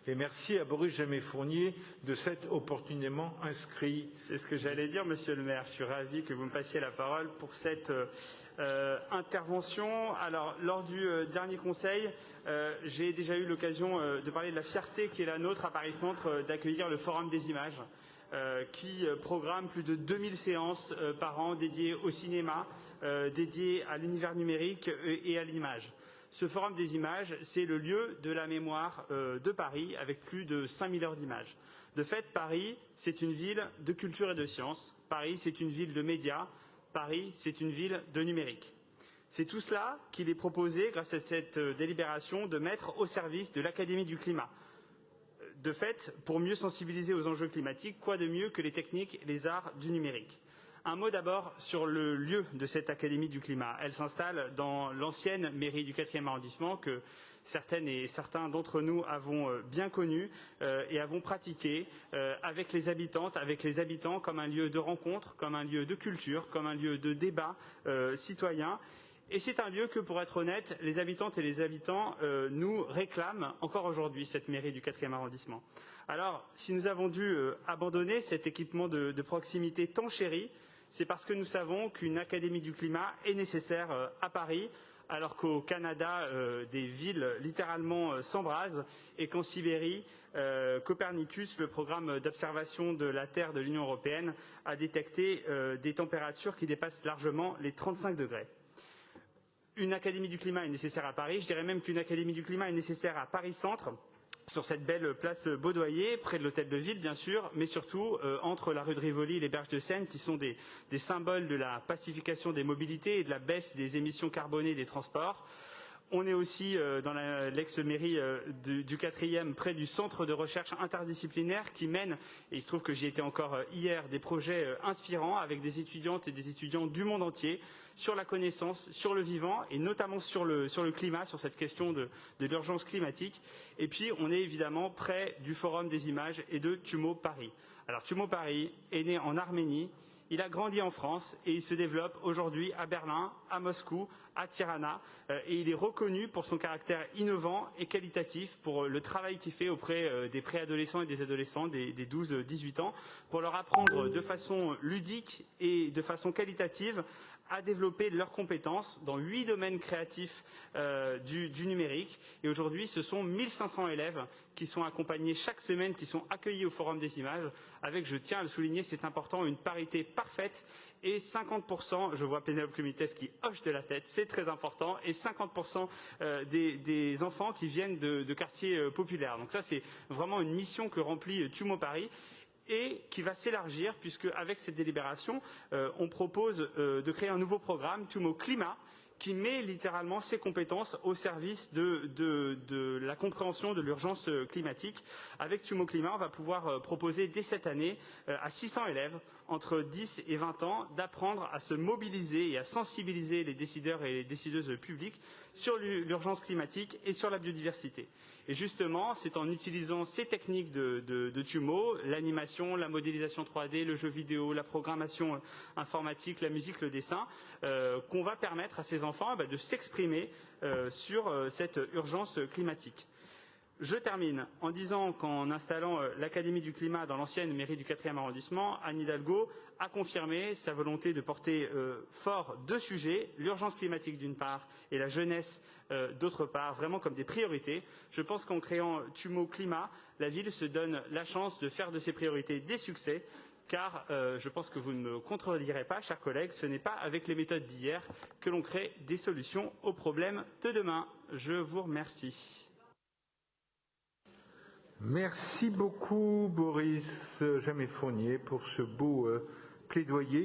Et merci à Boris Jamais-Fournier de s'être opportunément inscrit. C'est ce que j'allais dire, Monsieur le maire. Je suis ravi que vous me passiez la parole pour cette intervention. Alors, lors du dernier conseil, j'ai déjà eu l'occasion de parler de la fierté qui est la nôtre à Paris Centre d'accueillir le Forum des images, qui programme plus de 2000 séances par an dédiées au cinéma, dédiées à l'univers numérique et à l'image. Ce Forum des images, c'est le lieu de la mémoire de Paris, avec plus de 5000 heures d'images. De fait, Paris, c'est une ville de culture et de sciences. Paris, c'est une ville de médias. Paris, c'est une ville de numérique. C'est tout cela qu'il est proposé, grâce à cette délibération, de mettre au service de l'Académie du climat. De fait, pour mieux sensibiliser aux enjeux climatiques, quoi de mieux que les techniques et les arts du numérique? Un mot d'abord sur le lieu de cette Académie du climat. Elle s'installe dans l'ancienne mairie du 4e arrondissement que certaines et certains d'entre nous avons bien connue et avons pratiqué avec les habitantes, avec les habitants, comme un lieu de rencontre, comme un lieu de culture, comme un lieu de débat citoyen. Et c'est un lieu que, pour être honnête, les habitantes et les habitants nous réclament encore aujourd'hui, cette mairie du 4e arrondissement. Alors, si nous avons dû abandonner cet équipement de proximité tant chéri, c'est parce que nous savons qu'une Académie du climat est nécessaire à Paris, alors qu'au Canada, des villes littéralement s'embrasent et qu'en Sibérie, Copernicus, le programme d'observation de la Terre de l'Union européenne, a détecté des températures qui dépassent largement les 35 degrés. Une Académie du climat est nécessaire à Paris. Je dirais même qu'une Académie du climat est nécessaire à Paris Centre, sur cette belle place Baudoyer, près de l'hôtel de ville bien sûr, mais surtout entre la rue de Rivoli et les berges de Seine, qui sont des symboles de la pacification des mobilités et de la baisse des émissions carbonées des transports. On est aussi dans l'ex-mairie du 4e, près du centre de recherche interdisciplinaire qui mène, et il se trouve que j'y étais encore hier, des projets inspirants avec des étudiantes et des étudiants du monde entier sur la connaissance, sur le vivant et notamment sur le climat, sur cette question de l'urgence climatique. Et puis on est évidemment près du Forum des images et de TUMO Paris. Alors TUMO Paris est né en Arménie. Il a grandi en France et il se développe aujourd'hui à Berlin, à Moscou, à Tirana et il est reconnu pour son caractère innovant et qualitatif, pour le travail qu'il fait auprès des préadolescents et des adolescents des 12-18 ans, pour leur apprendre de façon ludique et de façon qualitative à développer leurs compétences dans 8 domaines créatifs du numérique. Et aujourd'hui, ce sont 1500 élèves qui sont accompagnés chaque semaine, qui sont accueillis au Forum des images, avec, je tiens à le souligner, c'est important, une parité parfaite et 50%, je vois Pénélope Clumites qui hoche de la tête, c'est très important, et 50% des enfants qui viennent de quartiers populaires. Donc ça, c'est vraiment une mission que remplit TUMO Paris, et qui va s'élargir, puisque avec cette délibération, on propose de créer un nouveau programme, TUMO Climat, qui met littéralement ses compétences au service de la compréhension de l'urgence climatique. Avec TUMO Climat, on va pouvoir proposer dès cette année à 600 élèves entre 10 et 20 ans d'apprendre à se mobiliser et à sensibiliser les décideurs et les décideuses publiques sur l'urgence climatique et sur la biodiversité. Et justement, c'est en utilisant ces techniques de TUMO, l'animation, la modélisation 3D, le jeu vidéo, la programmation informatique, la musique, le dessin, qu'on va permettre à ces enfants de s'exprimer sur cette urgence climatique. Je termine en disant qu'en installant l'Académie du climat dans l'ancienne mairie du 4e arrondissement, Anne Hidalgo a confirmé sa volonté de porter fort deux sujets, l'urgence climatique d'une part et la jeunesse d'autre part, vraiment comme des priorités. Je pense qu'en créant TUMO Climat, la ville se donne la chance de faire de ces priorités des succès, car je pense que vous ne me contredirez pas, chers collègues, ce n'est pas avec les méthodes d'hier que l'on crée des solutions aux problèmes de demain. Je vous remercie. Merci beaucoup, Boris Jamais-Fournier, pour ce beau plaidoyer.